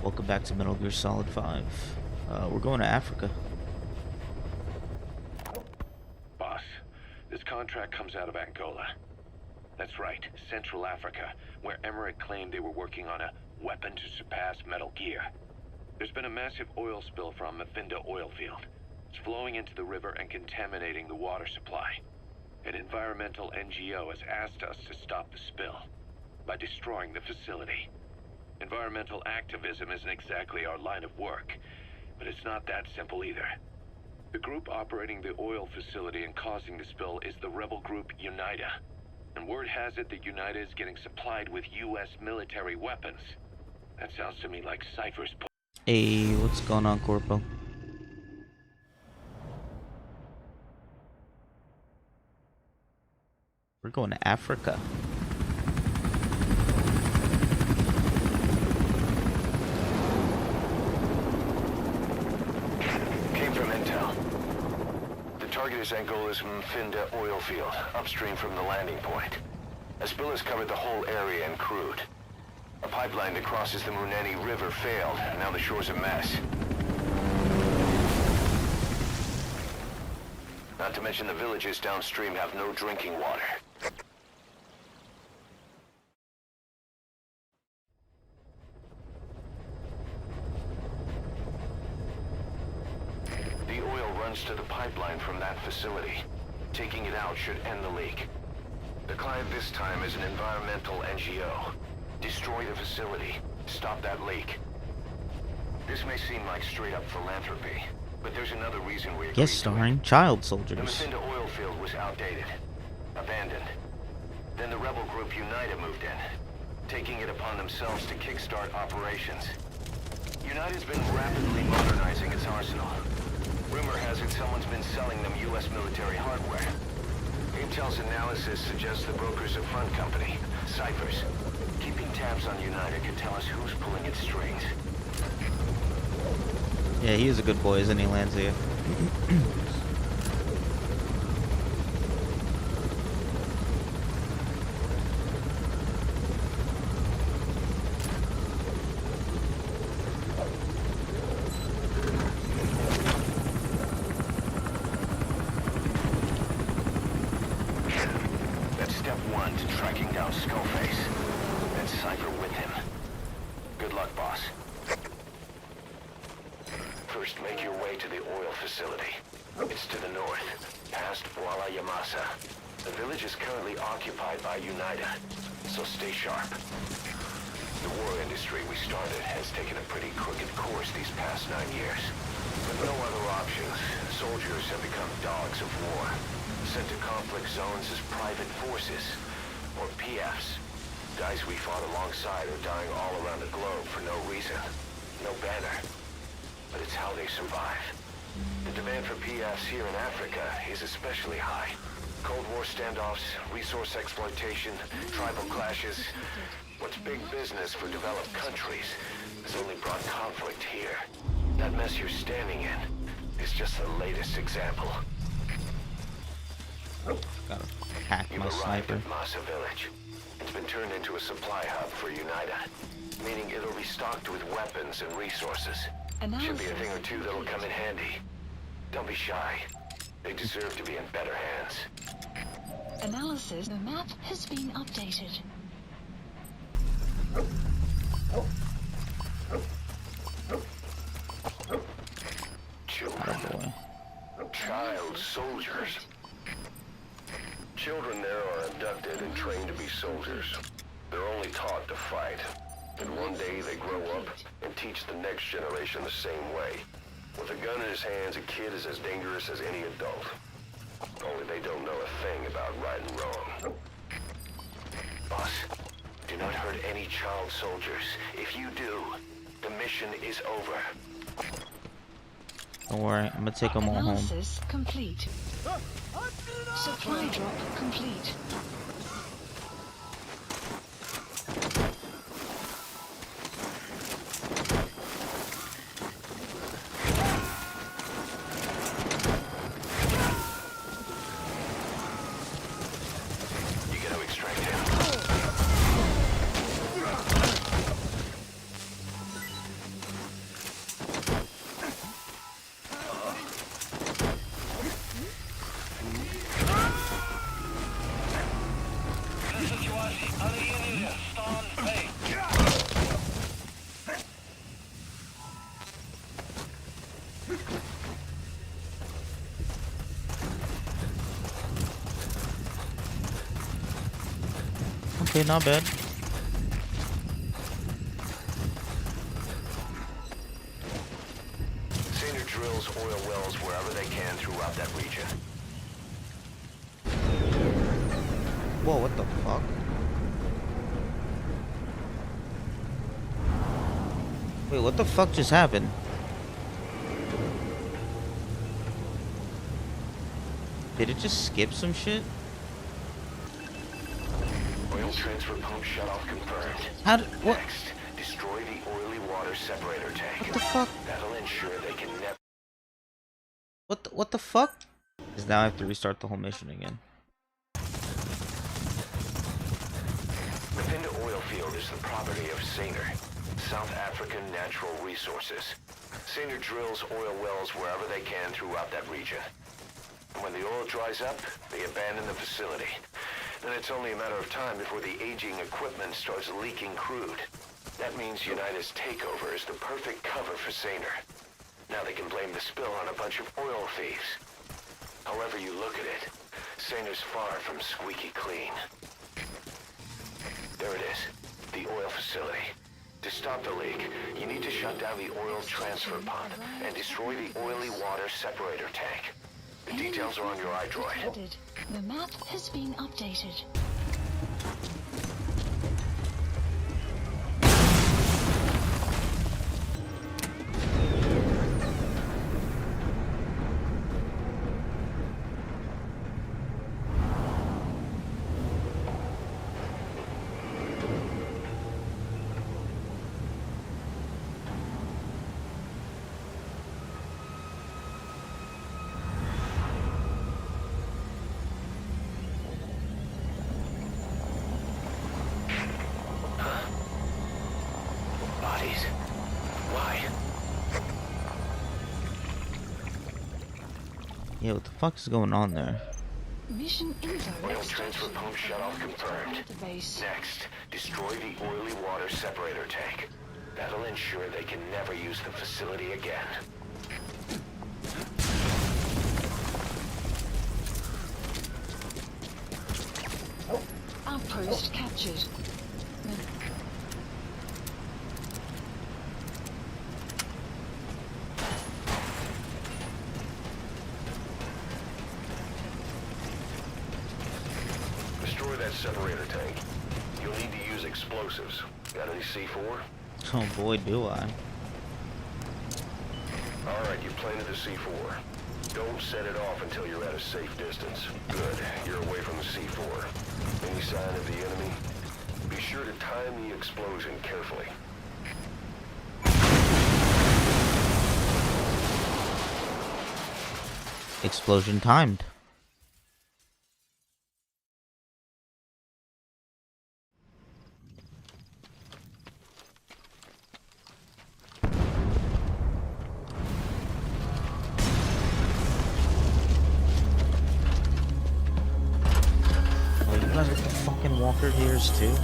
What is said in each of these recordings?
Welcome back to Metal Gear Solid 5. We're going to Africa. Boss, this contract comes out of Angola. That's right, Central Africa, where Emmerich claimed they were working on a weapon to surpass Metal Gear. There's been a massive oil spill from Mafinda oil field. It's flowing into the river and contaminating the water supply. An environmental NGO has asked us to stop the spill by destroying the facility. Environmental activism isn't exactly our line of work, but it's not that simple either. The group operating the oil facility and causing the spill is the rebel group UNITA. And word has it that UNITA is getting supplied with U.S. military weapons. That sounds to me like Cypher's... Hey, what's going on, Corpo? We're going to Africa. Came from intel. The target is Angola's Mafinda oil field, upstream from the landing point. A spill has covered the whole area and crude. A pipeline that crosses the Muneni River failed, and now the shore's a mess. Not to mention the villages downstream have no drinking water. The oil runs to the pipeline from that facility. Taking it out should end the leak. The client this time is an environmental NGO. Destroy the facility. Stop that leak. This may seem like straight-up philanthropy, but there's another reason we agreed Guest starring child The soldiers. Mafinda oil field was outdated, abandoned. Then the rebel group UNITA moved in, taking it upon themselves to kickstart operations. UNITA's been rapidly modernizing its arsenal. Rumor has it someone's been selling them U.S. military hardware. Intel's analysis suggests the broker's a front company, Cyphers. Keeping tabs on UNITA could tell us who's pulling its strings. Yeah, he is a good boy, isn't he, Lancia? That's step one to tracking down Skullface. And Cypher with him. Good luck, boss. First, make your way to the oil facility. It's to the north, past Wala Yamasa. The village is currently occupied by UNITA, so stay sharp. The war industry we started has taken a pretty crooked course these past 9 years. With no other options, soldiers have become dogs of war, sent to conflict zones as private forces, or PFs. Guys we fought alongside are dying all around the globe for no reason, no banner. But it's how they survive. The demand for PFs here in Africa is especially high. Cold War standoffs, resource exploitation, tribal clashes. What's big business for developed countries has only brought conflict here. That mess you're standing in is just the latest example. Gotta hack You've my arrived sniper. at Masa Village. It's been turned into a supply hub for UNITA, meaning it'll be stocked with weapons and resources. Should be a thing or two that'll come in handy. Don't be shy. They deserve to be in better hands. Analysis. The map has been updated. Children. Boy. Child soldiers. Children there are abducted and trained to be soldiers. They're only taught to fight. And one day they grow up and teach the next generation the same way. With a gun in his hands, a kid is as dangerous as any adult. Only they don't know a thing about right and wrong. Boss, do not hurt any child soldiers. If you do, the mission is over. Don't worry, I'm gonna take them all home. Analysis complete. Supply drop complete. You got to extract him. Okay, not bad. Saner drills oil wells wherever they can throughout that region. Whoa, what the fuck? Wait, what the fuck just happened? Did it just skip some shit? Oil transfer pump shutoff confirmed. How did, what? Next, destroy the oily water separator tank. What the fuck? That'll ensure they can never... What the fuck? Because now I have to restart the whole mission again. The Vinda oil field is the property of Saner, South African Natural Resources. Saner drills oil wells wherever they can throughout that region. When the oil dries up, they abandon the facility. Then it's only a matter of time before the aging equipment starts leaking crude. That means Unita's takeover is the perfect cover for Saner. Now they can blame the spill on a bunch of oil thieves. However you look at it, Saner's far from squeaky clean. There it is, the oil facility. To stop the leak, you need to shut down the oil transfer pump and destroy the oily water separator tank. The details are on your iDroid. Detected. The map has been updated. Bodies? Why? Yeah, what the fuck is going on there? Mission info. Oil transfer pump shutoff confirmed. Database. Next, destroy the oily water separator tank. That'll ensure they can never use the facility again. Outpost captured. Destroy that separator tank. You'll need to use explosives. Got any C4? Oh boy, do I. Alright, you planted the C4. Don't set it off until you're at a safe distance. Good, you're away from the C4. Any sign of the enemy? Be sure to time the explosion carefully. Explosion timed. Oh, you guys with the fucking walker gears too?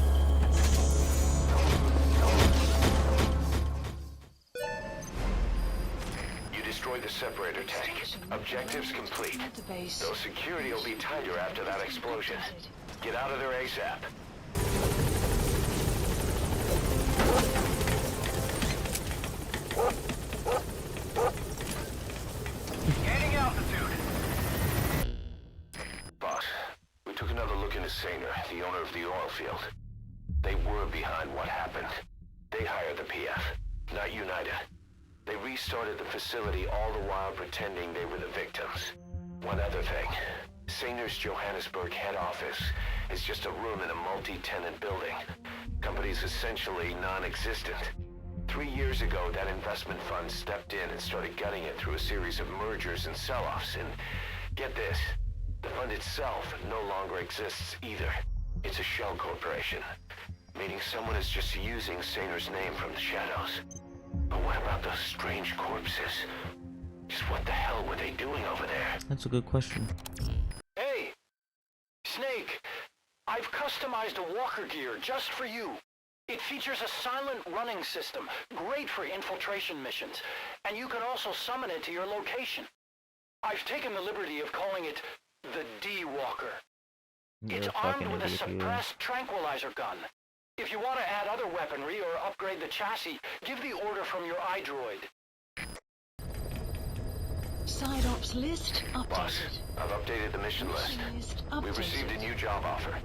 You destroyed the separator tank. Objectives complete. Database. Though security will be tighter after that explosion. Get out of there ASAP. Gaining altitude. Boss, we took another look into Saner, the owner of the oil field. They were behind what happened. They hired the PF, not Unita. They restarted the facility all the while pretending they were the victims. One other thing. Saner's Johannesburg head office is just a room in a multi-tenant building. Company's essentially non-existent. 3 years ago, that investment fund stepped in and started gutting it through a series of mergers and sell-offs. And get this, the fund itself no longer exists either. It's a shell corporation, meaning someone is just using Saner's name from the shadows. But what about those strange corpses? Just what the hell were they doing over there? That's a good question. Hey, Snake, I've customized a walker gear just for you. It features a silent running system, great for infiltration missions, and you can also summon it to your location. I've taken the liberty of calling it the D-Walker. You're It's a armed fucking with a idiot, you. suppressed tranquilizer gun. If you want to add other weaponry or upgrade the chassis, give the order from your iDroid. Side ops list Boss, updated. I've updated the mission list. Mission list We've received a updated. new job offer.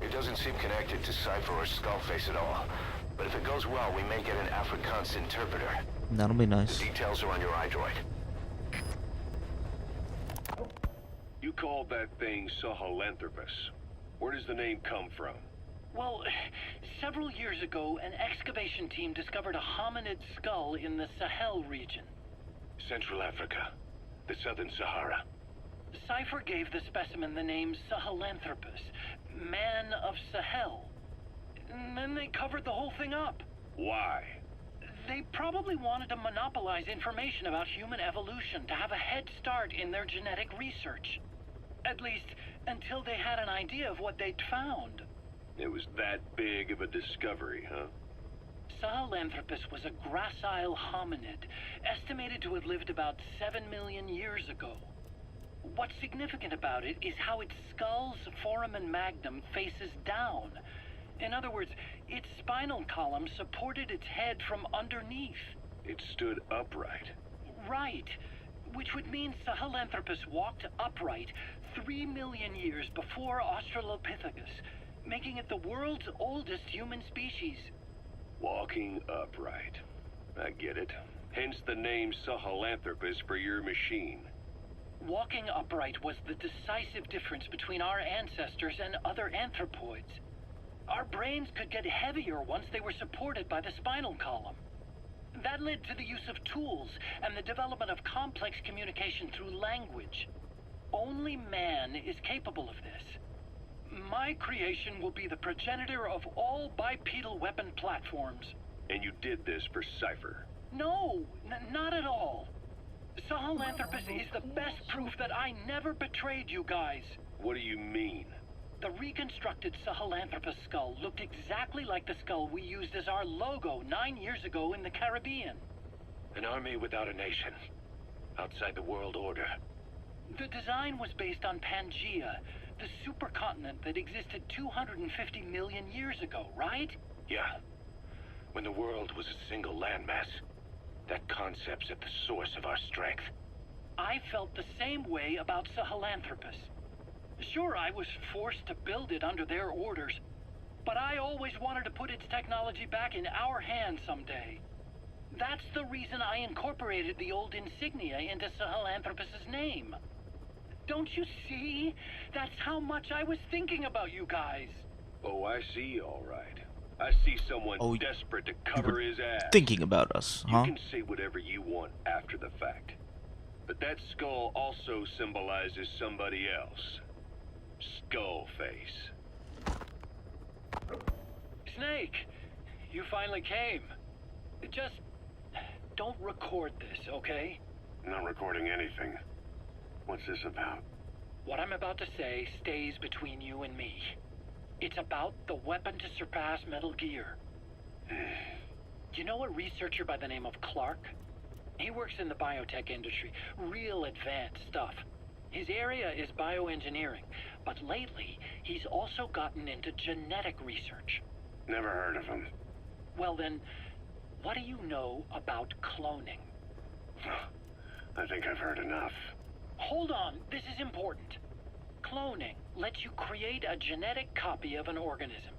It doesn't seem connected to Cypher or Skullface at all. But if it goes well, we may get an Afrikaans interpreter. That'll be The nice. details are on your iDroid. You called that thing Sahelanthropus. Where does the name come from? Well, several years ago, an excavation team discovered a hominid skull in the Sahel region. Central Africa. The Southern Sahara. Cypher gave the specimen the name Sahelanthropus, Man of Sahel. And then they covered the whole thing up. Why? They probably wanted to monopolize information about human evolution to have a head start in their genetic research. At least, until they had an idea of what they'd found. It was that big of a discovery, huh? Sahelanthropus was a gracile hominid, estimated to have lived about 7 million years ago. What's significant about it is how its skull's foramen magnum faces down. In other words, its spinal column supported its head from underneath. It stood upright. Right, which would mean Sahelanthropus walked upright 3 million years before Australopithecus, making it the world's oldest human species. Walking upright. I get it. Hence the name Sahelanthropus for your machine. Walking upright was the decisive difference between our ancestors and other anthropoids. Our brains could get heavier once they were supported by the spinal column. That led to the use of tools and the development of complex communication through language. Only man is capable of this. My creation will be the progenitor of all bipedal weapon platforms. And you did this for Cypher. No, not at all. Sahelanthropus is the best proof that I never betrayed you guys. What do you mean? The reconstructed Sahelanthropus skull looked exactly like the skull we used as our logo 9 years ago in the Caribbean. An army without a nation. Outside the world order. The design was based on Pangaea, the supercontinent that existed 250 million years ago, right? Yeah. When the world was a single landmass. That concept's at the source of our strength. I felt the same way about Sahelanthropus. Sure, I was forced to build it under their orders, but I always wanted to put its technology back in our hands someday. That's the reason I incorporated the old insignia into Sahelanthropus's name. Don't you see? That's how much I was thinking about you guys. Oh, I see, all right. I see someone Oh, desperate to cover his ass. Thinking about us, You huh? can say whatever you want after the fact. But that skull also symbolizes somebody else. Skullface. Snake, you finally came. Just don't record this, okay? Not recording anything. What's this about? What I'm about to say stays between you and me. It's about the weapon to surpass Metal Gear. You know a researcher by the name of Clark? He works in the biotech industry, real advanced stuff. His area is bioengineering, but lately he's also gotten into genetic research. Never heard of him. Well then, what do you know about cloning? I think I've heard enough. Hold on, this is important. Cloning lets you create a genetic copy of an organism.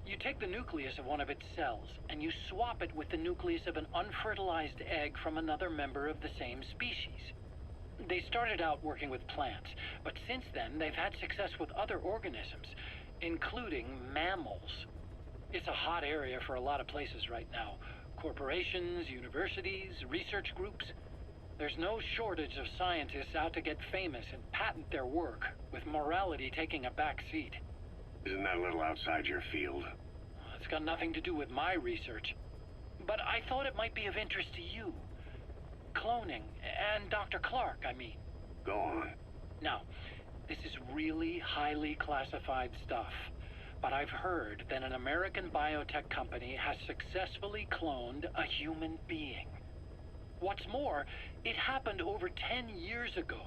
You take the nucleus of one of its cells, and you swap it with the nucleus of an unfertilized egg from another member of the same species. They started out working with plants, but since then they've had success with other organisms, including mammals. It's a hot area for a lot of places right now. Corporations, universities, research groups. There's no shortage of scientists out to get famous and patent their work, with morality taking a back seat. Isn't that a little outside your field? It's got nothing to do with my research. But I thought it might be of interest to you. Cloning, and Dr. Clark, I mean. Go on. Now, this is really highly classified stuff, but I've heard that an American biotech company has successfully cloned a human being. What's more, it happened over 10 years ago,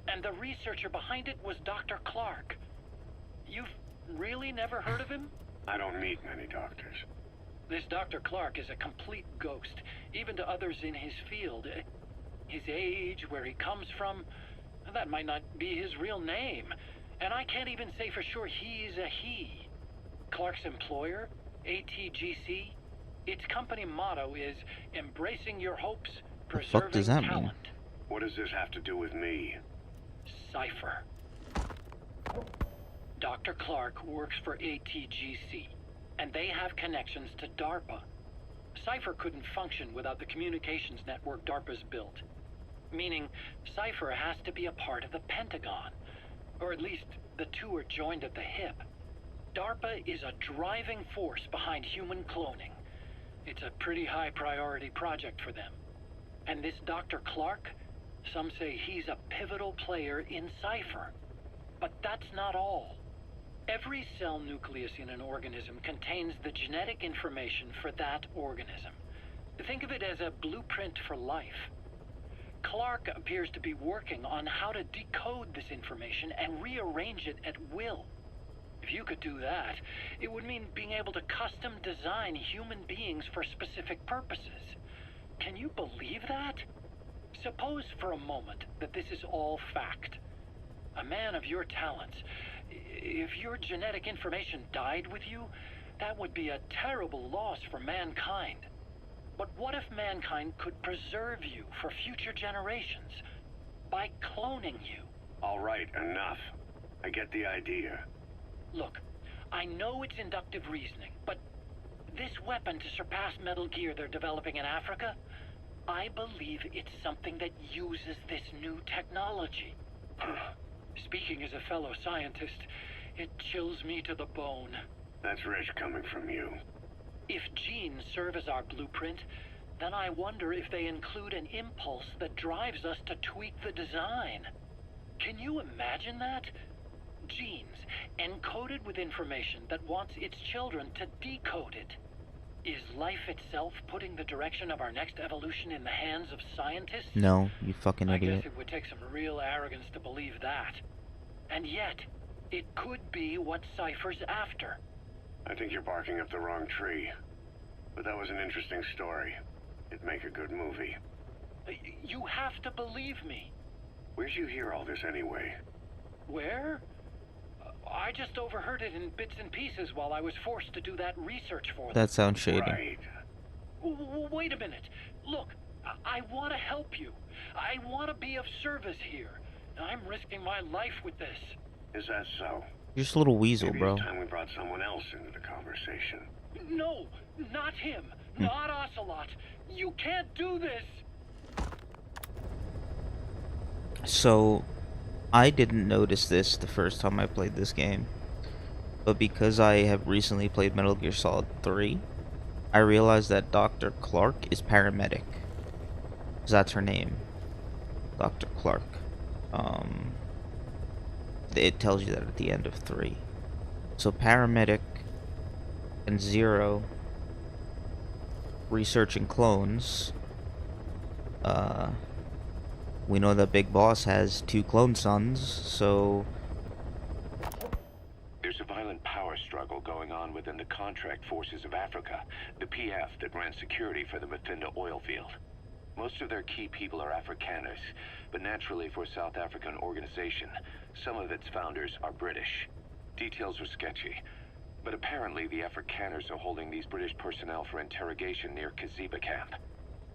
and the researcher behind it was Dr. Clark. You've really never heard of him? I don't meet many doctors. This Dr. Clark is a complete ghost, even to others in his field. His age, where he comes from, that might not be his real name. And I can't even say for sure he's a he. Clark's employer, ATGC, its company motto is embracing your hopes, The fuck does that preserving mean? talent. What does this have to do with me? Cypher. Dr. Clark works for ATGC, and they have connections to DARPA. Cypher couldn't function without the communications network DARPA's built. Meaning, Cypher has to be a part of the Pentagon. Or at least, the two are joined at the hip. DARPA is a driving force behind human cloning. It's a pretty high priority project for them. And this Dr. Clark, some say he's a pivotal player in Cypher. But that's not all. Every cell nucleus in an organism contains the genetic information for that organism. Think of it as a blueprint for life. Clark appears to be working on how to decode this information and rearrange it at will. If you could do that, it would mean being able to custom design human beings for specific purposes. Can you believe that? Suppose for a moment that this is all fact. A man of your talents, if your genetic information died with you, that would be a terrible loss for mankind. But what if mankind could preserve you for future generations by cloning you? All right, enough. I get the idea. Look, I know it's inductive reasoning, but this weapon to surpass Metal Gear they're developing in Africa, I believe it's something that uses this new technology. Speaking as a fellow scientist, it chills me to the bone. That's rich coming from you. If genes serve as our blueprint, then I wonder if they include an impulse that drives us to tweak the design. Can you imagine that? Genes, encoded with information that wants its children to decode it. Is life itself putting the direction of our next evolution in the hands of scientists? No, you fucking I guess idiot. it would take some real arrogance to believe that. And yet, it could be what Cypher's after. I think you're barking up the wrong tree. But that was an interesting story. It'd make a good movie. You have to believe me. Where'd you hear all this anyway? Where? I just overheard it in bits and pieces while I was forced to do that research for them. That sounds shady. Right. Wait a minute. Look, I want to help you. I want to be of service here. I'm risking my life with this. Is that so? You're just a little weasel, Maybe bro. it's time we brought someone else into the conversation. No, not him. Not Ocelot. You can't do this. So, I didn't notice this the first time I played this game. But because I have recently played Metal Gear Solid 3, I realized that Dr. Clark is paramedic. 'Cause that's her name. Dr. Clark. It tells you that at the end of 3. So paramedic and Zero researching clones. We know that Big Boss has 2 clone sons, so There's a violent power struggle going on within the Contract Forces of Africa, the PF that ran security for the Mafinda oil field. Most of their key people are Afrikaners, but naturally for a South African organization, some of its founders are British. Details are sketchy, but apparently the Afrikaners are holding these British personnel for interrogation near Kaziba camp.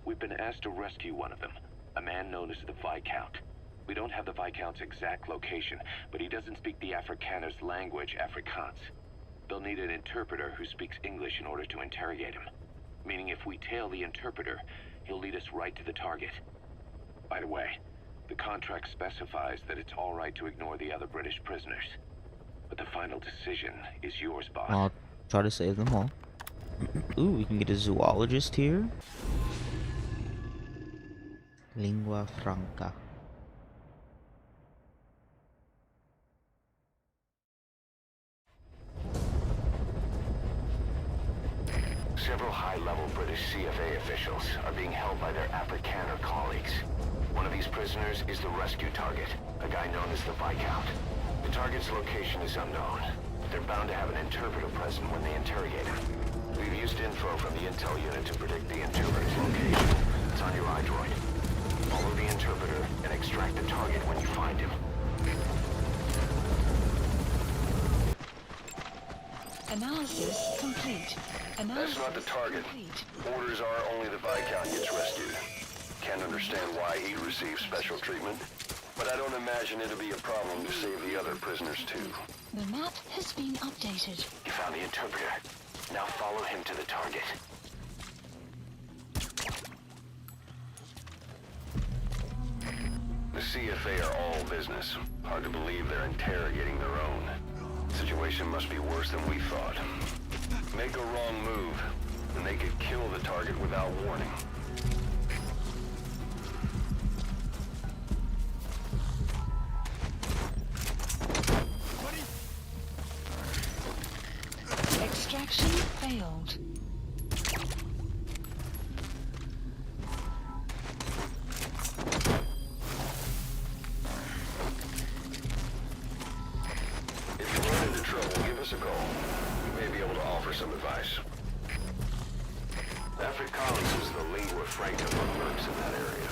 We've been asked to rescue one of them, a man known as the Viscount. We don't have the Viscount's exact location, but he doesn't speak the Afrikaners' language, Afrikaans. They'll need an interpreter who speaks English in order to interrogate him. Meaning if we tail the interpreter, he'll lead us right to the target. By the way, the contract specifies that it's all right to ignore the other British prisoners. But the final decision is yours, boss. I'll try to save them all. Ooh, we can get a zoologist here. Lingua franca. Several high-level British CFA officials are being held by their Afrikaner colleagues. One of these prisoners is the rescue target, a guy known as the Viscount. The target's location is unknown, They're bound to have an interpreter present when they interrogate him. We've used info from the intel unit to predict the interpreter's location. It's on your iDroid. Follow the interpreter and extract the target when you find him. Analysis complete. That's not the target. Orders are only the Viscount gets rescued. Can't understand why he'd receive special treatment, but I don't imagine it'll be a problem to save the other prisoners too. The map has been updated. You found the interpreter. Now follow him to the target. The CFA are all business. Hard to believe they're interrogating their own. Situation must be worse than we thought. Make a wrong move, and they could kill the target without warning. Extraction failed. If you run into trouble, give us a call. We may be able to offer some advice. Afrikaans is the lingua franca for mercs in that area.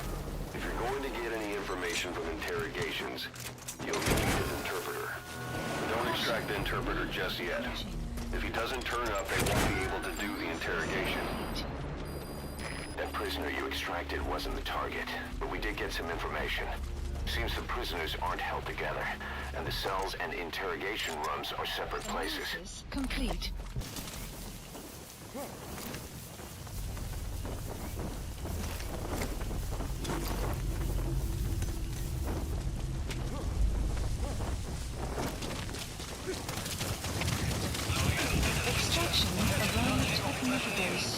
If you're going to get any information from interrogations, you'll need an interpreter. Don't extract the interpreter just yet. If he doesn't turn up, they won't be able to do the interrogation. That prisoner you extracted wasn't the target, but we did get some information. Seems the prisoners aren't held together, and the cells and interrogation rooms are separate places. Analysis complete. Extraction arrived at Mother Base.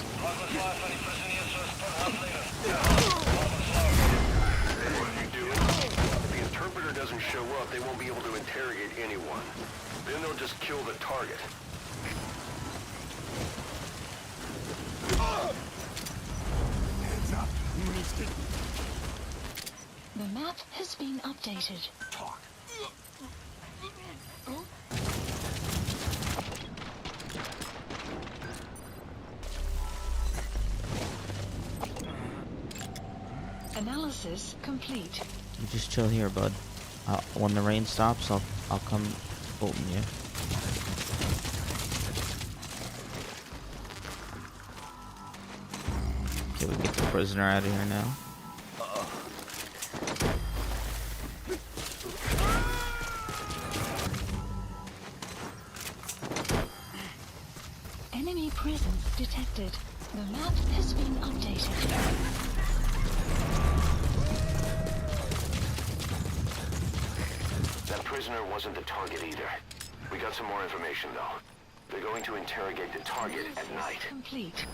What are you doing? If the interpreter doesn't show up, they won't be able to interrogate anyone. Then they'll just kill the target. The map has been updated. Analysis complete. You just chill here, bud. When the rain stops, I'll come bolting you. Okay, we get the prisoner out of here now. Enemy presence detected. The map has been updated. That prisoner wasn't the target either. We got some more information, though. They're going to interrogate the target at night. Complete.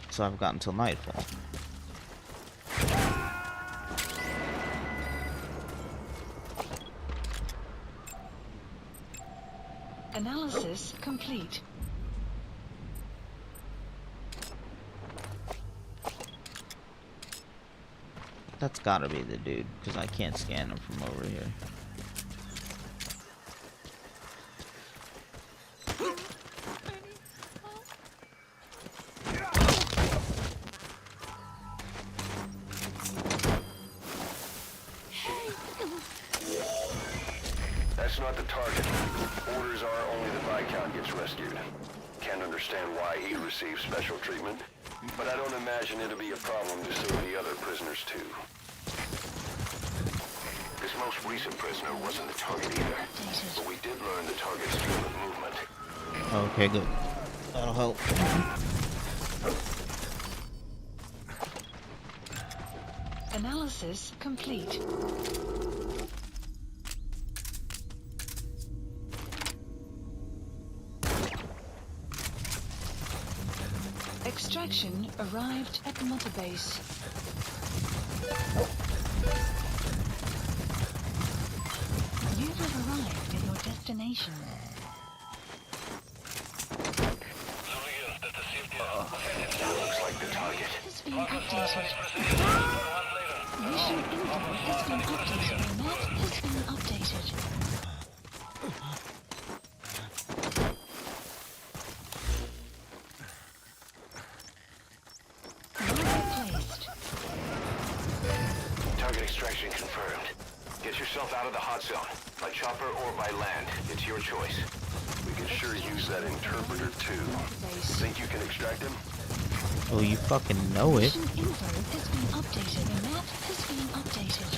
So I've got until nightfall. Analysis complete. That's gotta be the dude, because I can't scan him from over here. That's not the target. Orders are only the Viscount gets rescued. Can't understand why he received special treatment, but I don't imagine it'll be a problem to save the other prisoners too. This most recent prisoner wasn't the target either, but we did learn the target's field of movement. Okay, good. That'll help. Analysis complete. Extraction arrived at Mother Base. You have arrived at your destination. That looks like the target. Has been updated. Mission info has been updated. The map has been updated. Marker placed. Target extraction confirmed. Get yourself out of the hot zone. By chopper or by land. It's your choice. We can sure use that interpreter too. Think you can extract him? Oh, you fucking know it. Mission info has been updated. The map has been updated.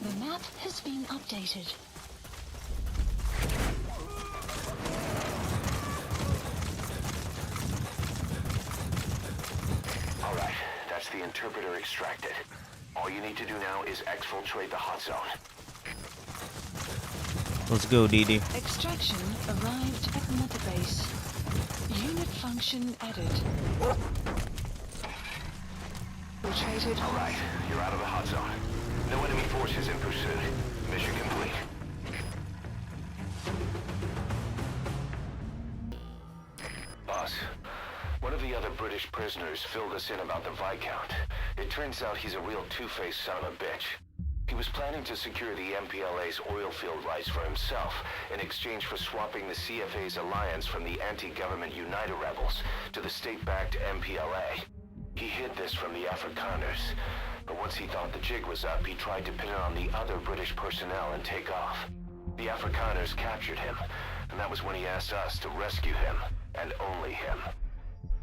The map has been updated. Alright, that's the interpreter extracted. All you need to do now is exfiltrate the hot zone. Let's go, DD. Extraction arrived at mother base. Unit function added. Infiltrated. Alright, you're out of the hot zone. No enemy forces in pursuit. Mission complete. Boss, one of the other British prisoners filled us in about the Viscount. It turns out he's a real two-faced son of a bitch. He was planning to secure the MPLA's oil field rights for himself in exchange for swapping the CFA's alliance from the anti-government UNITA rebels to the state-backed MPLA. He hid this from the Afrikaners, but once he thought the jig was up, he tried to pin it on the other British personnel and take off. The Afrikaners captured him, and that was when he asked us to rescue him, and only him.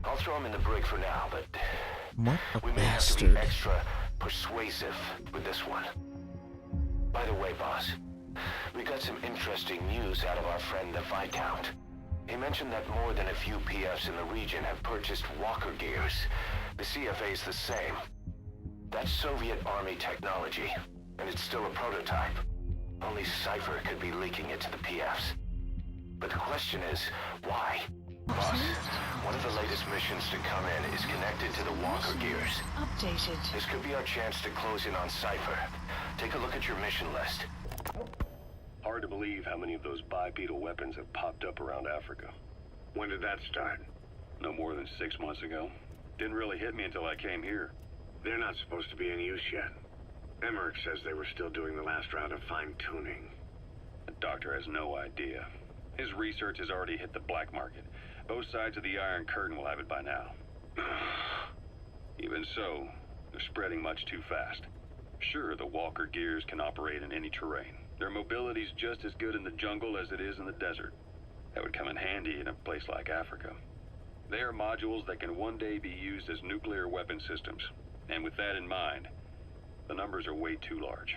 I'll throw him in the brig for now, but What a we may have to bastard. be extra persuasive with this one. By the way, boss, we got some interesting news out of our friend the Viscount. He mentioned that more than a few PFs in the region have purchased walker gears. The CFA's the same. That's Soviet Army technology, and it's still a prototype. Only Cypher could be leaking it to the PFs. But the question is, why? Boss, one of the latest missions to come in is connected to the walker gears. Updated. This could be our chance to close in on Cypher. Take a look at your mission list. Hard to believe how many of those bipedal weapons have popped up around Africa. When did that start? No more than 6 months ago. Didn't really hit me until I came here. They're not supposed to be in use yet. Emmerich says they were still doing the last round of fine-tuning. The doctor has no idea. His research has already hit the black market. Both sides of the Iron Curtain will have it by now. Even so, they're spreading much too fast. Sure, the walker gears can operate in any terrain. Their mobility's just as good in the jungle as it is in the desert. That would come in handy in a place like Africa. They are modules that can one day be used as nuclear weapon systems. And with that in mind, the numbers are way too large.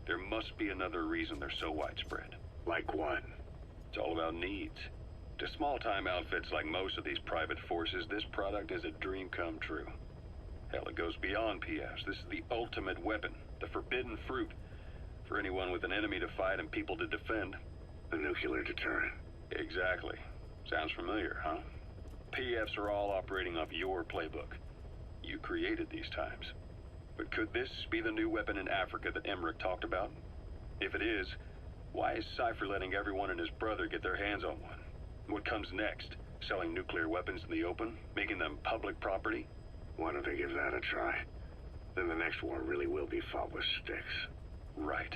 There must be another reason they're so widespread. Like what? It's all about needs. To small-time outfits like most of these private forces, this product is a dream come true. Hell, it goes beyond PFs. This is the ultimate weapon, the forbidden fruit, for anyone with an enemy to fight and people to defend. A nuclear deterrent. Exactly. Sounds familiar, huh? PFs are all operating off your playbook. You created these times. But could this be the new weapon in Africa that Emmerich talked about? If it is, why is Cypher letting everyone and his brother get their hands on one? What comes next? Selling nuclear weapons in the open? Making them public property? Why don't they give that a try? Then the next war really will be fought with sticks. Right.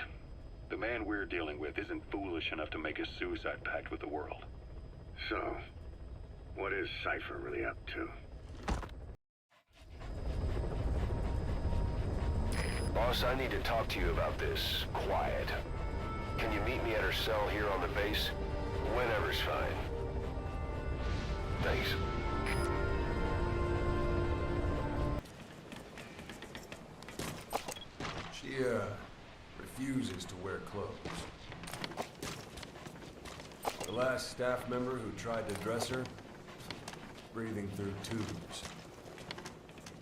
The man we're dealing with isn't foolish enough to make a suicide pact with the world. So, what is Cypher really up to? Boss, I need to talk to you about this. Quiet. Can you meet me at her cell here on the base? Whenever's fine. Thanks. She, refuses to wear clothes. The last staff member who tried to dress her, breathing through tubes.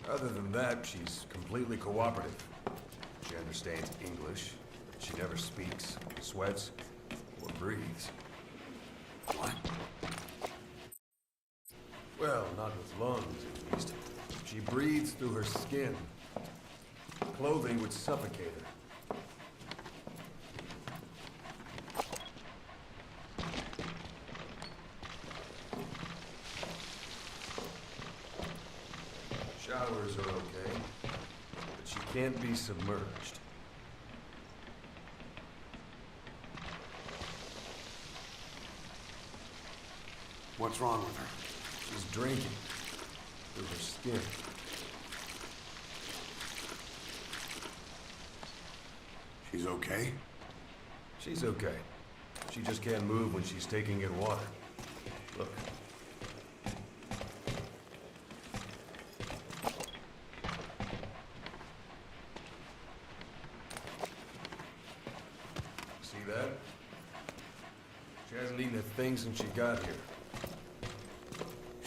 Other than that, she's completely cooperative. She understands English. She never speaks, sweats, or breathes. What? Well, not with lungs, at least. She breathes through her skin. Clothing would suffocate her. powers are okay, but she can't be submerged. What's wrong with her? She's drinking through her skin. She's okay? She's okay. She just can't move when she's taking in water. Look. See that? She hasn't eaten a thing since she got here.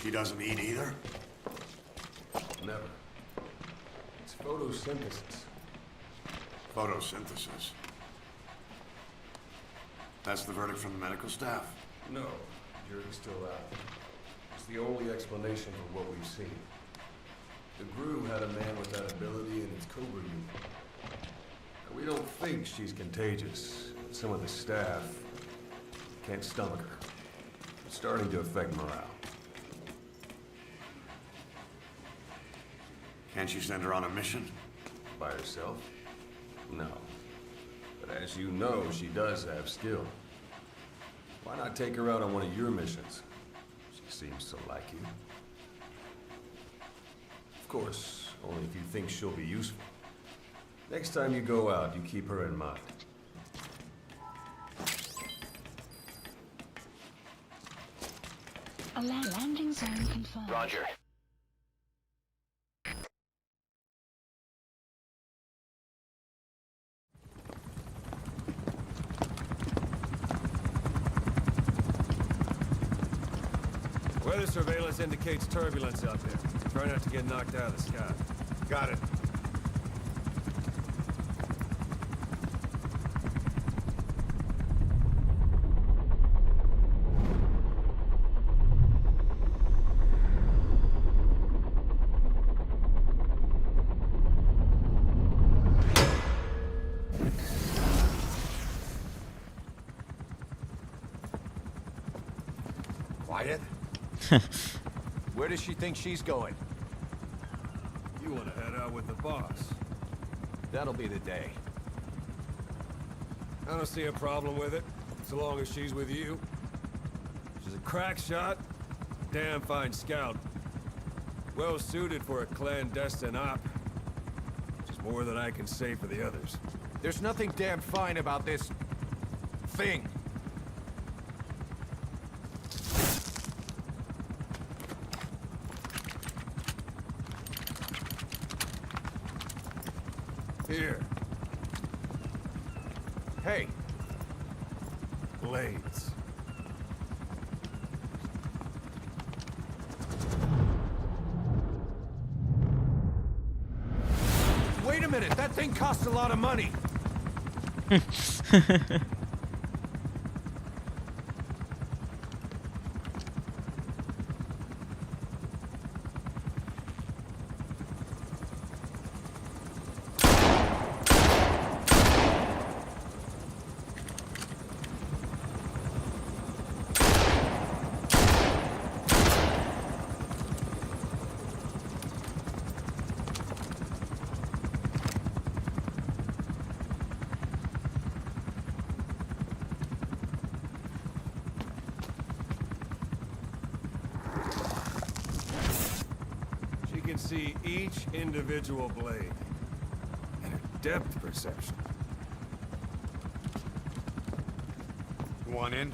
She doesn't eat either? Never. It's photosynthesis. Photosynthesis. That's the verdict from the medical staff? No, jury's still out. It's the only explanation for what we've seen. The Gru had a man with that ability in its Cobra unit. We don't think she's contagious. Some of the staff can't stomach her. It's starting to affect morale. Can't you send her on a mission? By herself? No. But as you know, she does have skill. Why not take her out on one of your missions? She seems to like you. Of course, only if you think she'll be useful. Next time you go out, you keep her in mind. Landing zone confirmed. Roger. Weather surveillance indicates turbulence out there. Try not to get knocked out of the sky. Got it. Quiet? Where does she think she's going? You want to head out with the boss? That'll be the day. I don't see a problem with it, so long as she's with you. She's a crack shot, damn fine scout. Well suited for a clandestine op. Which is more than I can say for the others. There's nothing damn fine about this... thing. Here. Hey, Blades. wait a minute, that thing costs a lot of money. She can see each individual blade. And her depth perception. You want in?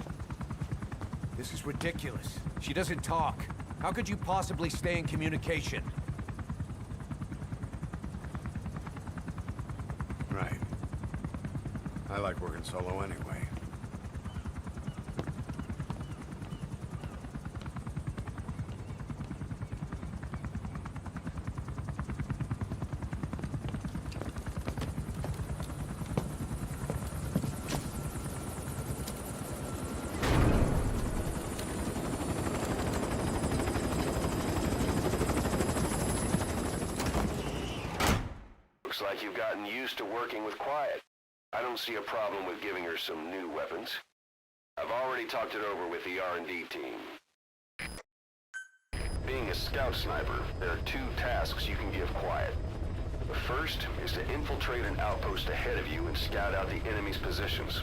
This is ridiculous. She doesn't talk. How could you possibly stay in communication? Right. I like working solo anyway. Looks like you've gotten used to working with quiet. I don't see a problem with giving her some new weapons. I've already talked it over with the R&D team. Being a scout sniper, there are two tasks you can give Quiet. The first is to infiltrate an outpost ahead of you and scout out the enemy's positions.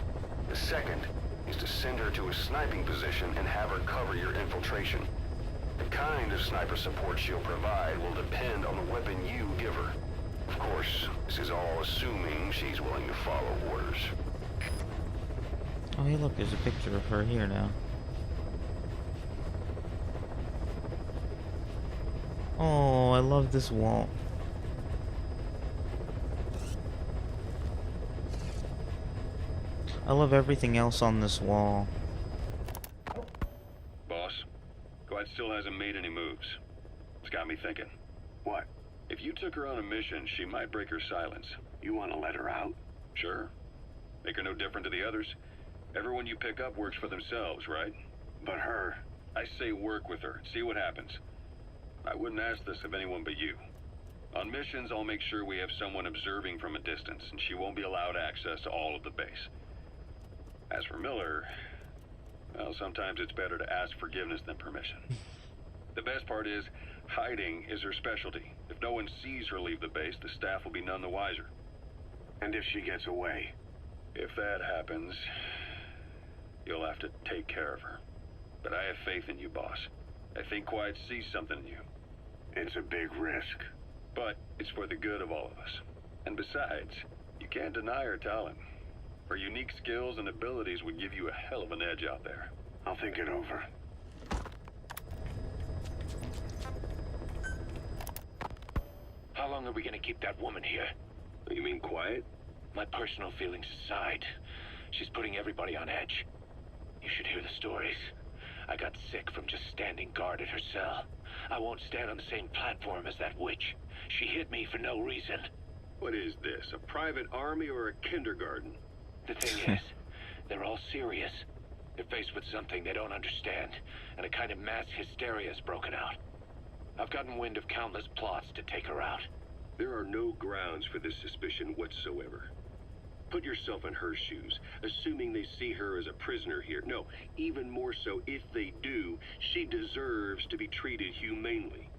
The second is to send her to a sniping position and have her cover your infiltration. The kind of sniper support she'll provide will depend on the weapon you give her. Of course, this is all assuming she's willing to follow orders. Oh, hey, look, there's a picture of her here now. Oh, I love this wall. I love everything else on this wall. Boss, Glad still hasn't made any moves. It's got me thinking. What? If you took her on a mission, she might break her silence. You want to let her out? Sure. Make her no different to the others. Everyone you pick up works for themselves, right? But her... I say work with her, see what happens. I wouldn't ask this of anyone but you. On missions, I'll make sure we have someone observing from a distance, and she won't be allowed access to all of the base. As for Miller, well, sometimes it's better to ask forgiveness than permission. The best part is, hiding is her specialty. If no one sees her leave the base, the staff will be none the wiser. And if she gets away? If that happens, you'll have to take care of her. But I have faith in you, boss. I think Quiet sees something in you. It's a big risk. But it's for the good of all of us. And besides, you can't deny her talent. Her unique skills and abilities would give you a hell of an edge out there. I'll think it over. How long are we gonna keep that woman here? You mean Quiet? My personal feelings aside, she's putting everybody on edge. You should hear the stories. I got sick from just standing guard at her cell. I won't stand on the same platform as that witch. She hit me for no reason. What is this, a private army or a kindergarten? The thing is, they're all serious. They're faced with something they don't understand, and a kind of mass hysteria has broken out. I've gotten wind of countless plots to take her out. There are no grounds for this suspicion whatsoever. Put yourself in her shoes, assuming they see her as a prisoner here. No, even more so, if they do, she deserves to be treated humanely.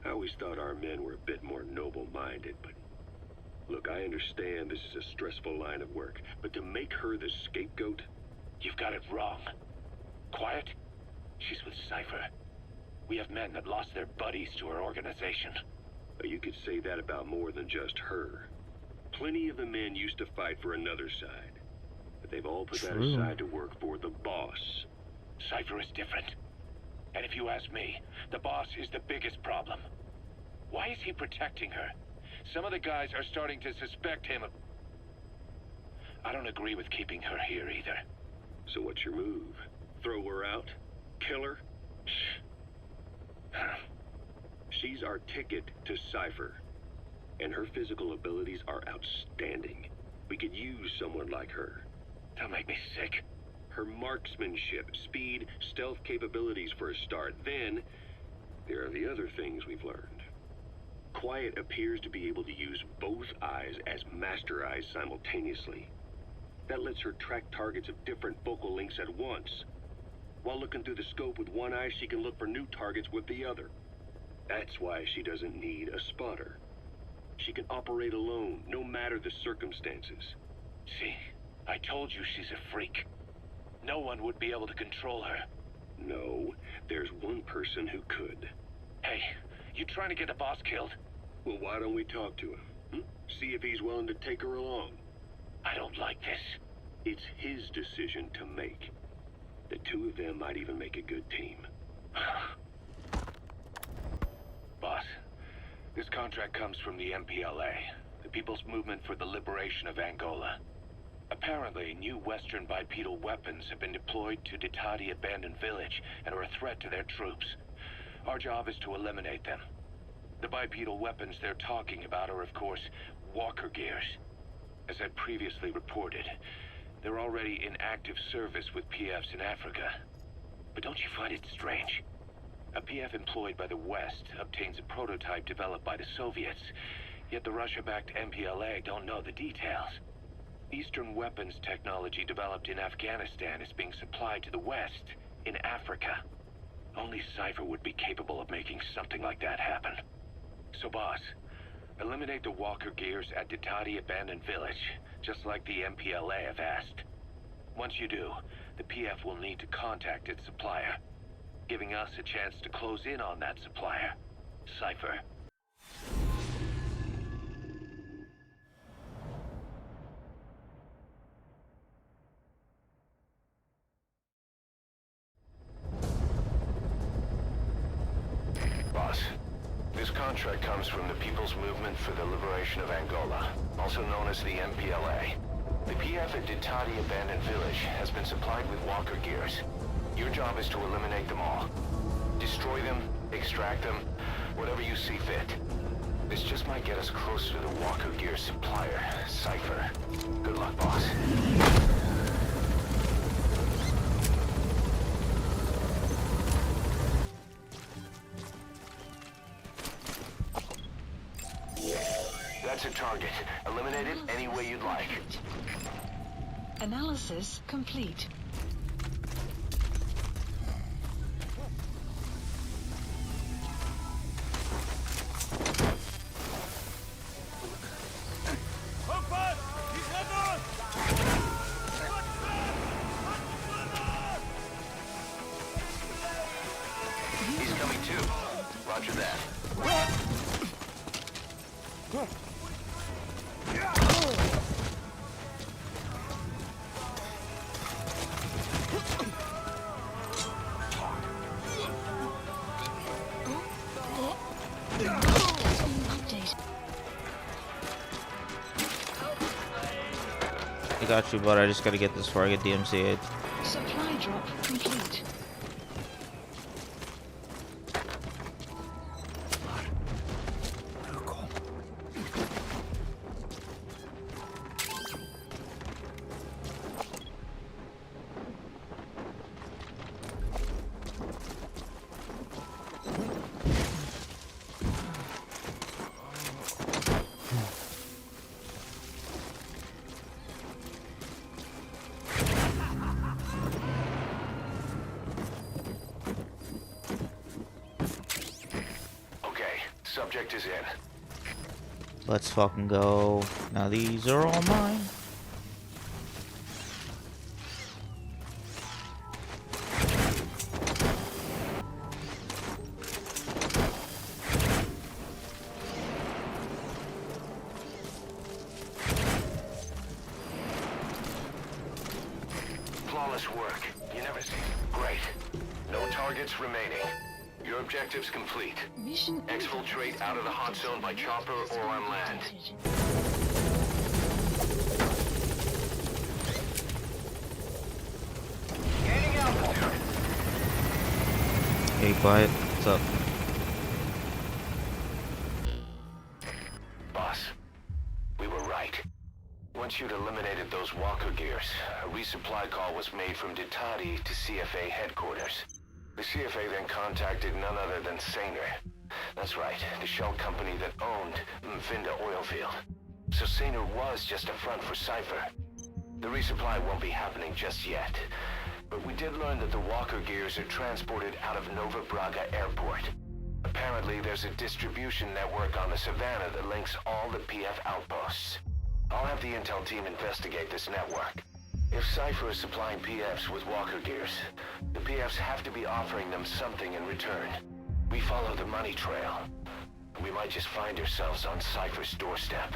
I always thought our men were a bit more noble-minded, but... Look, I understand this is a stressful line of work, but to make her the scapegoat... You've got it wrong. Quiet? She's with Cypher. We have men that lost their buddies to her organization. You could say that about more than just her. Plenty of the men used to fight for another side, but they've all put that aside to work for the boss. Cypher is different. And if you ask me, the boss is the biggest problem. Why is he protecting her? Some of the guys are starting to suspect him of... I don't agree with keeping her here either. So what's your move? Throw her out? Kill her? She's our ticket to Cypher. And her physical abilities are outstanding. We could use someone like her. Don't make me sick. Her marksmanship, speed, stealth capabilities for a start. Then, there are the other things we've learned. Quiet appears to be able to use both eyes as master eyes simultaneously. That lets her track targets of different focal lengths at once. While looking through the scope with one eye, she can look for new targets with the other. That's why she doesn't need a spotter. She can operate alone, no matter the circumstances. See, I told you she's a freak. No one would be able to control her. No, there's one person who could. Hey, you trying to get the boss killed? Well, why don't we talk to him? See if he's willing to take her along. I don't like this. It's his decision to make. The two of them might even make a good team. Boss, this contract comes from the MPLA, the People's Movement for the Liberation of Angola. Apparently, new Western bipedal weapons have been deployed to Ditati abandoned village and are a threat to their troops. Our job is to eliminate them. The bipedal weapons they're talking about are, of course, walker gears. As I previously reported, they're already in active service with PFs in Africa. But don't you find it strange? A PF employed by the West obtains a prototype developed by the Soviets, yet the Russia-backed MPLA don't know the details. Eastern weapons technology developed in Afghanistan is being supplied to the West in Africa. Only Cypher would be capable of making something like that happen. So, boss, eliminate the walker gears at Ditati Abandoned Village, just like the MPLA have asked. Once you do, the PF will need to contact its supplier, giving us a chance to close in on that supplier, Cypher. Boss, this contract comes from the People's Movement for the Liberation of Angola, also known as the MPLA. The PF at Ditati Abandoned Village has been supplied with walker gears. Your job is to eliminate them all. Destroy them, extract them, whatever you see fit. This just might get us closer to the walker gear supplier, Cypher. Good luck, boss. That's a target. Eliminate it any way you'd like. Analysis complete. He's coming too. Roger that. Update. I got you, but I just gotta get this before I get DMCA'd. Supply drop complete. Subject is in. Let's fucking go. Now these are all mine. Flawless work. You never see. Great. No targets remaining. Your objective's complete. Mission Exfiltrate out of the hot zone by chopper or on land. Gaining altitude. Hey, quiet. What's up? Boss, we were right. Once you'd eliminated those walker gears, a resupply call was made from Ditati to CFA headquarters. The CFA then contacted none other than Saner. That's right, the shell company that owned Mfinda oil field. So Saner was just a front for Cypher. The resupply won't be happening just yet. But we did learn that the walker gears are transported out of Nova Braga Airport. Apparently there's a distribution network on the Savannah that links all the PF outposts. I'll have the intel team investigate this network. If Cypher is supplying PFs with walker gears, the PFs have to be offering them something in return. We follow the money trail. We might just find ourselves on Cypher's doorstep.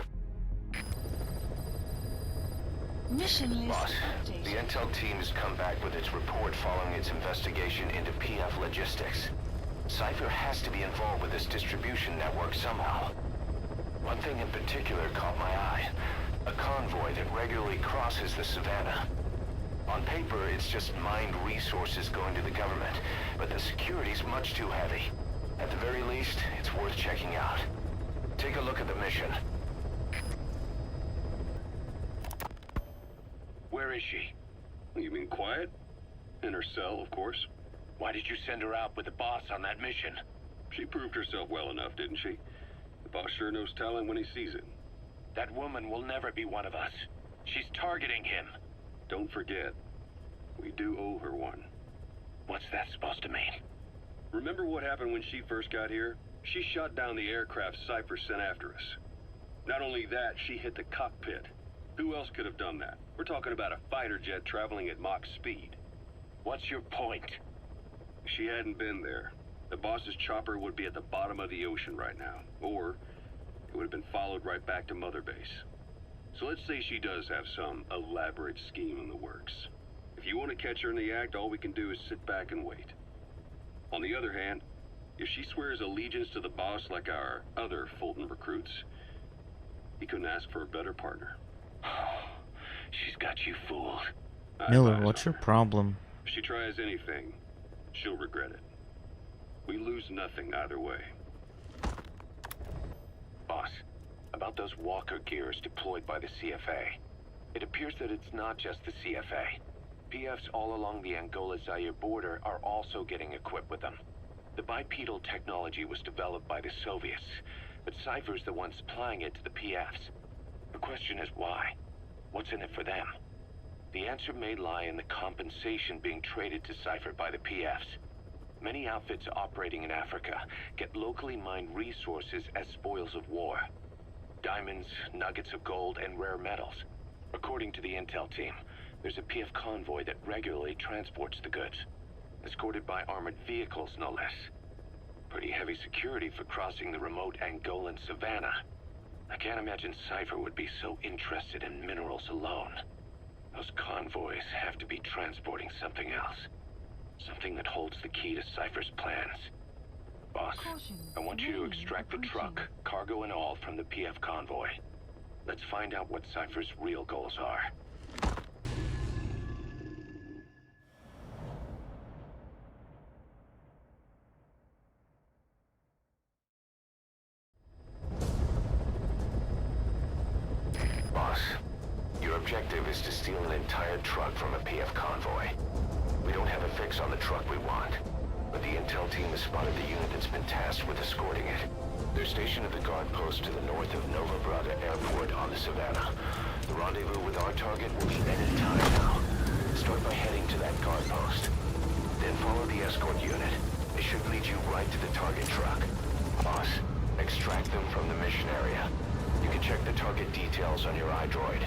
mission list Boss, update. the intel team has come back with its report following its investigation into PF logistics. Cypher has to be involved with this distribution network somehow. One thing in particular caught my eye. A convoy that regularly crosses the Savannah. On paper, it's just mined resources going to the government, but the security's much too heavy. At the very least, it's worth checking out. Take a look at the mission. Where is she? You mean quiet? In her cell, of course. Why did you send her out with the boss on that mission? She proved herself well enough, didn't she? The boss sure knows talent when he sees it. That woman will never be one of us. She's targeting him. Don't forget, we do owe her one. What's that supposed to mean? Remember what happened when she first got here? She shot down the aircraft Cypher sent after us. Not only that, she hit the cockpit. Who else could have done that? We're talking about a fighter jet traveling at Mach speed. What's your point? If she hadn't been there, the boss's chopper would be at the bottom of the ocean right now. Or it would have been followed right back to Mother Base. So let's say she does have some elaborate scheme in the works. If you want to catch her in the act, all we can do is sit back and wait. On the other hand, if she swears allegiance to the boss like our other Fulton recruits, he couldn't ask for a better partner. She's got you fooled. Miller, what's your problem? If she tries anything, she'll regret it. We lose nothing either way. Boss, about those walker gears deployed by the CFA. It appears that it's not just the CFA. PFs all along the Angola-Zaire border are also getting equipped with them. The bipedal technology was developed by the Soviets, but Cypher's the one supplying it to the PFs. The question is why? What's in it for them? The answer may lie in the compensation being traded to Cypher by the PFs. Many outfits operating in Africa get locally mined resources as spoils of war. Diamonds, nuggets of gold, and rare metals. According to the intel team, there's a PF convoy that regularly transports the goods, escorted by armored vehicles, no less. Pretty heavy security for crossing the remote Angolan savannah. I can't imagine Cypher would be so interested in minerals alone. Those convoys have to be transporting something else. Something that holds the key to Cypher's plans. Boss, I want you to extract the truck, cargo and all, from the PF convoy. Let's find out what Cypher's real goals are. Boss, your objective is to steal an entire truck from a PF convoy. We don't have a fix on the truck we want, but the intel team has spotted the unit that's been tasked with escorting it. They're stationed at the guard post to the north of Nova Brada Airport on the Savannah. The rendezvous with our target will be any time now. Start by heading to that guard post. Then follow the escort unit. It should lead you right to the target truck. Boss, extract them from the mission area. You can check the target details on your iDroid.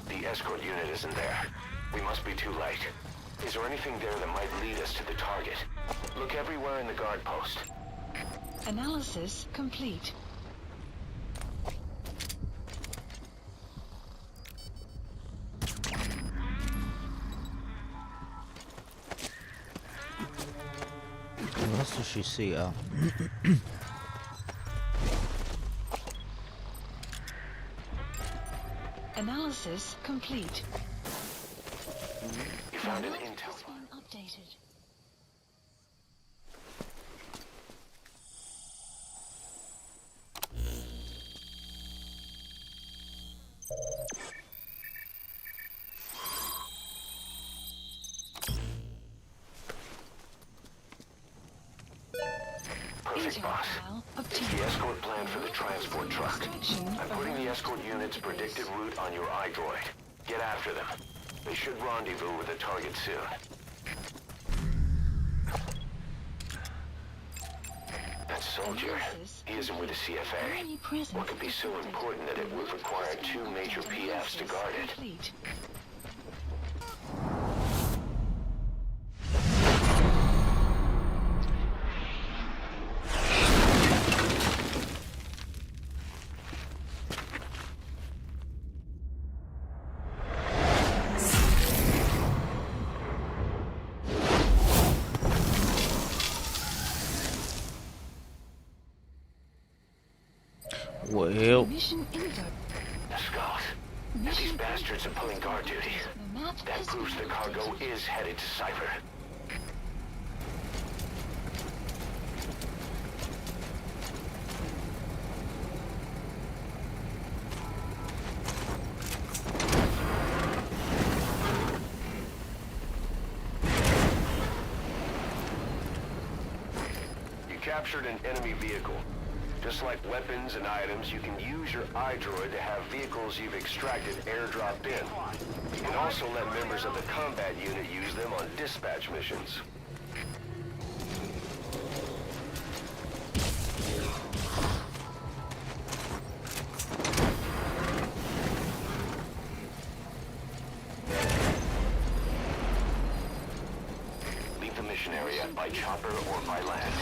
The escort unit isn't there. We must be too late. Is there anything there that might lead us to the target? Look everywhere in the guard post. Analysis complete. What else does she see? Oh. Analysis complete. You found an Map intel. has been updated. Perfect, boss. It's the escort plan for the transport truck. I'm putting the escort unit's predicted route on your iDroid. Get after them. They should rendezvous with the target soon. That soldier, he isn't with the CFA. What could be so important that it would require 2 major PFs to guard it? Complete. Well, Mission info. The skulls. And these bastards are pulling guard duty. The map That has proves the been cargo updated. is headed to Cypher. You captured an enemy vehicle. Just like weapons and items, you can use your iDroid to have vehicles you've extracted airdropped in. You can also let members of the combat unit use them on dispatch missions. Leave the mission area by chopper or by land.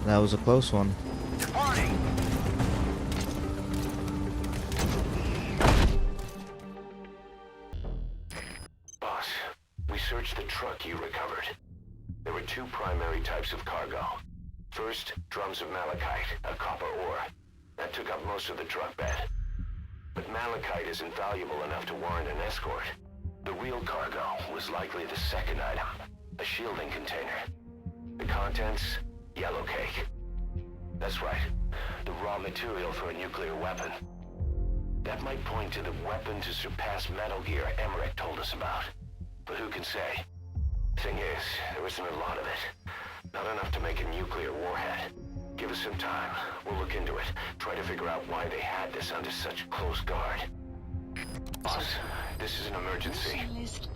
That was a close one. Boss, we searched the truck you recovered. There were two primary types of cargo. First, drums of malachite, a copper ore. That took up most of the truck bed. But malachite isn't valuable enough to warrant an escort. The real cargo was likely the second item, a shielding container. The contents, yellow cake. That's right, the raw material for a nuclear weapon. That might point to the weapon to surpass Metal Gear Emmerich told us about. But who can say? Thing is, there isn't a lot of it. Not enough to make a nuclear warhead. Give us some time. We'll look into it. Try to figure out why they had this under such close guard. Boss, this is an emergency.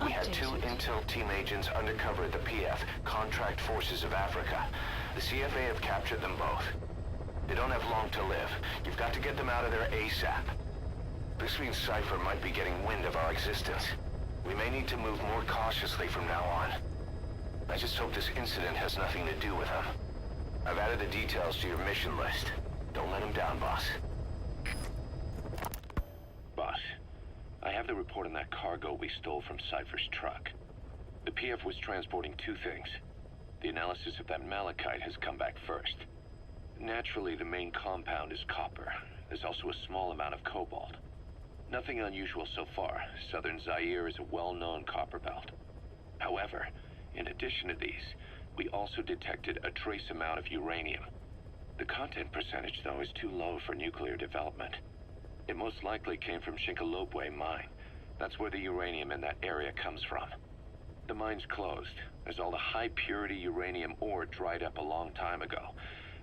We had two intel team agents undercover at the PF, Contract Forces of Africa. The CFA have captured them both. They don't have long to live. You've got to get them out of there ASAP. This means Cypher might be getting wind of our existence. We may need to move more cautiously from now on. I just hope this incident has nothing to do with them. I've added the details to your mission list. Don't let them down, boss. Boss, I have the report on that cargo we stole from Cypher's truck. The PF was transporting two things. The analysis of that malachite has come back first. Naturally, the main compound is copper. There's also a small amount of cobalt. Nothing unusual so far. Southern Zaire is a well-known copper belt. However, in addition to these, we also detected a trace amount of uranium. The content percentage, though, is too low for nuclear development. It most likely came from Shinkalobwe mine. That's where the uranium in that area comes from. The mine's closed, as all the high-purity uranium ore dried up a long time ago.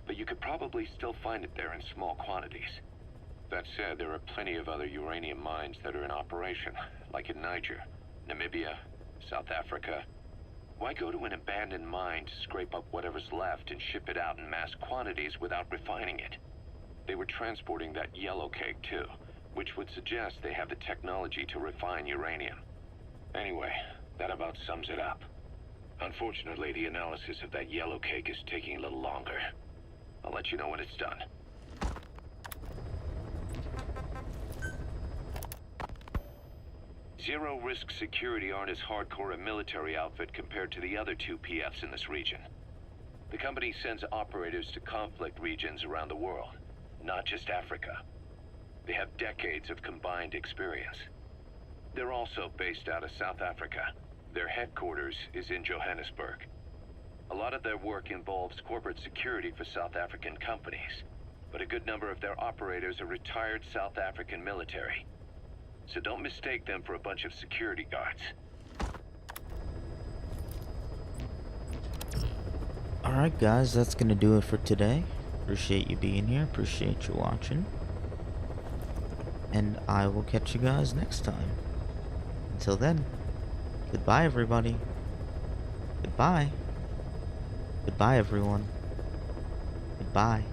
But you could probably still find it there in small quantities. That said, there are plenty of other uranium mines that are in operation, like in Niger, Namibia, South Africa. Why go to an abandoned mine to scrape up whatever's left and ship it out in mass quantities without refining it? They were transporting that yellow cake too, which would suggest they have the technology to refine uranium. Anyway, that about sums it up. Unfortunately, the analysis of that yellow cake is taking a little longer. I'll let you know when it's done. Zero Risk Security aren't as hardcore a military outfit compared to the other two PFs in this region. The company sends operators to conflict regions around the world, not just Africa. They have decades of combined experience. They're also based out of South Africa. Their headquarters is in Johannesburg. A lot of their work involves corporate security for South African companies, but a good number of their operators are retired South African military. So don't mistake them for a bunch of security guards. Alright guys, that's gonna do it for today. Appreciate you being here, appreciate you watching. And I will catch you guys next time. Until then, goodbye everybody. Goodbye. Goodbye everyone. Goodbye.